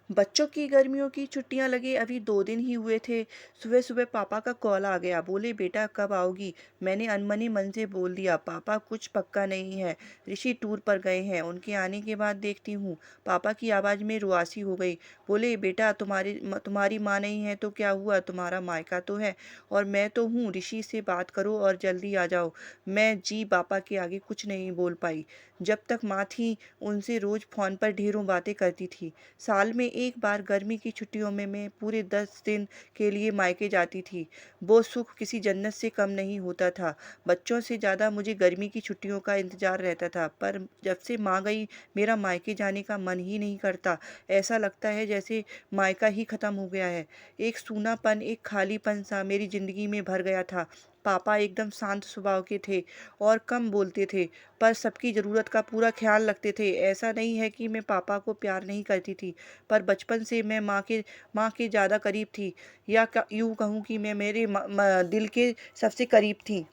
बच्चों की गर्मियों की छुट्टियां लगे अभी 2 दिन ही हुए थे। सुबह सुबह पापा का कॉल आ गया। बोले बेटा कब आओगी। मैंने अनमनी मन से बोल दिया पापा कुछ पक्का नहीं है। ऋषि टूर पर गए हैं, उनके आने के बाद देखती हूँ। पापा की आवाज़ में रुआसी हो गई। बोले बेटा तुम्हारी माँ नहीं है तो क्या हुआ, तुम्हारा मायका तो है और मैं तो हूँ। ऋषि से बात करो और जल्दी आ जाओ। मैं जी पापा के आगे कुछ नहीं बोल पाई। जब तक माँ थी उनसे रोज़ फ़ोन पर ढेरों बातें करती थी। साल में एक बार गर्मी की छुट्टियों में मैं पूरे 10 दिन के लिए मायके जाती थी। वो सुख किसी जन्नत से कम नहीं होता था। बच्चों से ज़्यादा मुझे गर्मी की छुट्टियों का इंतज़ार रहता था, पर जब से माँ गई मेरा मायके जाने का मन ही नहीं करता। ऐसा लगता है जैसे मायका ही ख़त्म हो गया है। एक सूनापन, एक खालीपन सा मेरी ज़िंदगी में भर गया था। पापा एकदम शांत स्वभाव के थे और कम बोलते थे, पर सबकी ज़रूरत का पूरा ख़्याल रखते थे। ऐसा नहीं है कि मैं पापा को प्यार नहीं करती थी, पर बचपन से मैं माँ के ज़्यादा करीब थी, या यूँ कहूँ कि मैं मेरे दिल के सबसे करीब थी।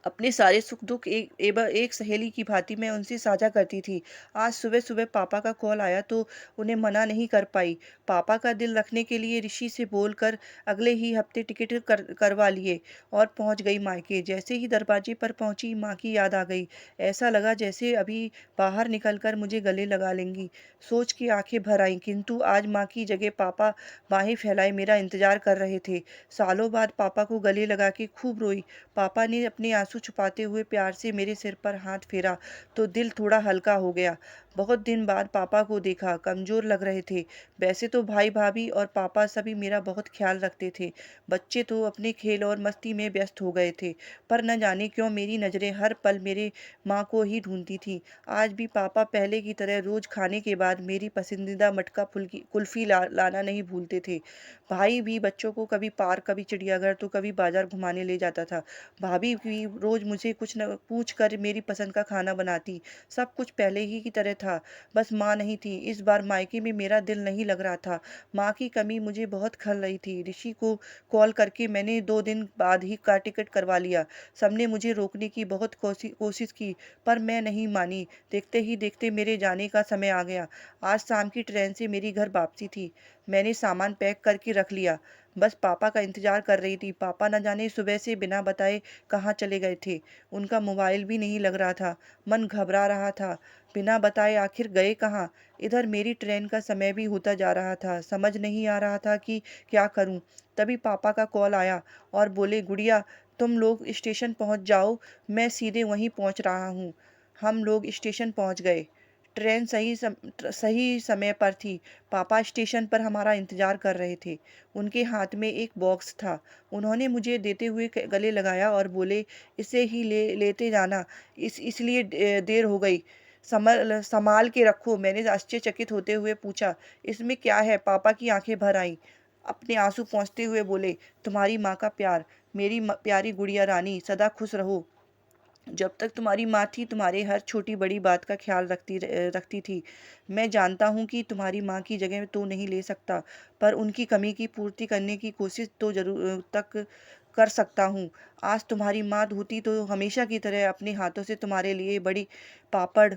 अपने सारे सुख दुख एक सहेली की भांति मैं उनसे साझा करती थी। आज सुबह सुबह पापा का कॉल आया तो उन्हें मना नहीं कर पाई। पापा का दिल रखने के लिए ऋषि से बोलकर अगले ही हफ्ते टिकट करवा लिए और पहुंच गई मायके। जैसे ही दरवाजे पर पहुंची माँ की याद आ गई। ऐसा लगा जैसे अभी बाहर निकलकर मुझे गले लगा लेंगी। सोच के आंखें भर आईं, किंतु आज माँ की जगह पापा बाहें फैलाए मेरा इंतजार कर रहे थे। सालों बाद पापा को गले लगा के खूब रोई। पापा ने अपने आंसू छुपाते हुए प्यार से मेरे सिर पर हाथ फेरा तो दिल थोड़ा हल्का हो गया। बहुत दिन बाद पापा को देखा, कमजोर लग रहे थे। वैसे तो भाई भाभी और पापा सभी मेरा बहुत ख्याल रखते थे। बच्चे तो अपने खेल और मस्ती में व्यस्त हो गए थे, पर न जाने क्यों मेरी नज़रें हर पल मेरे माँ को ही ढूंढती थी। आज भी पापा पहले की तरह रोज खाने के बाद मेरी पसंदीदा मटका फुल्की कुल्फी लाना नहीं भूलते थे। भाई भी बच्चों को कभी पार्क, कभी चिड़ियाघर तो कभी बाजार घुमाने ले जाता था। भाभी भी रोज मुझे कुछ न पूछ कर मेरी पसंद का खाना बनाती। सब कुछ पहले ही की तरह था, बस माँ नहीं थी। इस बार मायके में मेरा दिल नहीं लग रहा था। माँ की कमी मुझे बहुत खल रही थी। ऋषि को कॉल करके मैंने 2 दिन बाद ही का टिकट करवा लिया। सबने मुझे रोकने की बहुत कोशिश की, पर मैं नहीं मानी। देखते ही देखते मेरे जाने का समय आ गया। आज शाम की ट्रेन से मेरी घर वापसी थी। मैंने सामान पैक करके रख लिया, बस पापा का इंतजार कर रही थी। पापा न जाने सुबह से बिना बताए कहाँ चले गए थे। उनका मोबाइल भी नहीं लग रहा था। मन घबरा रहा था, बिना बताए आखिर गए कहाँ। इधर मेरी ट्रेन का समय भी होता जा रहा था। समझ नहीं आ रहा था कि क्या करूं। तभी पापा का कॉल आया और बोले गुड़िया तुम लोग स्टेशन पहुंच जाओ, मैं सीधे वहीं पहुंच रहा हूँ। हम लोग स्टेशन पहुंच गए। ट्रेन सही समय पर थी। पापा स्टेशन पर हमारा इंतजार कर रहे थे। उनके हाथ में एक बॉक्स था। उन्होंने मुझे देते हुए गले लगाया और बोले इसे ही लेते जाना, इसलिए देर हो गई। संभाल के रखो। मैंने आश्चर्यचकित होते हुए पूछा इसमें क्या है। पापा की आंखें भर आईं। अपने आंसू पोंछते हुए बोले तुम्हारी माँ का प्यार। मेरी प्यारी गुड़िया रानी सदा खुश रहो। जब तक तुम्हारी माँ थी तुम्हारे हर छोटी बड़ी बात का ख्याल रखती थी। मैं जानता हूँ कि तुम्हारी माँ की जगह तो नहीं ले सकता, पर उनकी कमी की पूर्ति करने की कोशिश तो जरूर तक कर सकता हूँ। आज तुम्हारी माँ होती तो हमेशा की तरह अपने हाथों से तुम्हारे लिए बड़ी पापड़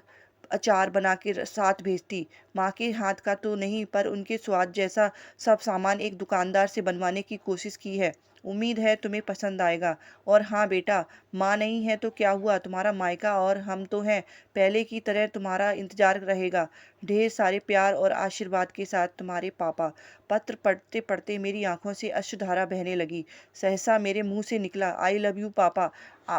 अचार बना के साथ भेजती। माँ के हाथ का तो नहीं, पर उनके स्वाद जैसा सब सामान एक दुकानदार से बनवाने की कोशिश की है। उम्मीद है तुम्हें पसंद आएगा। और हाँ बेटा, माँ नहीं है तो क्या हुआ, तुम्हारा मायका और हम तो हैं। पहले की तरह तुम्हारा इंतजार रहेगा। ढेर सारे प्यार और आशीर्वाद के साथ तुम्हारे पापा। पत्र पढ़ते पढ़ते मेरी आंखों से अश्रुधारा बहने लगी। सहसा मेरे मुंह से निकला आई लव यू पापा।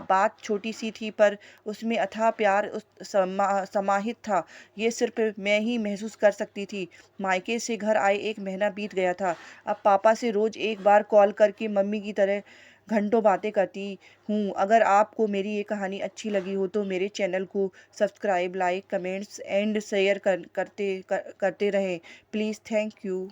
बात छोटी सी थी, पर उसमें अथाह प्यार समाहित था। ये सिर्फ मैं ही महसूस कर सकती थी। मायके से घर आए 1 महीना बीत गया था। अब पापा से रोज एक बार कॉल करके मम्मी की तरह घंटों बातें करती हूँ। अगर आपको मेरी ये कहानी अच्छी लगी हो तो मेरे चैनल को subscribe, like, comments and share करते रहें प्लीज़। Thank you.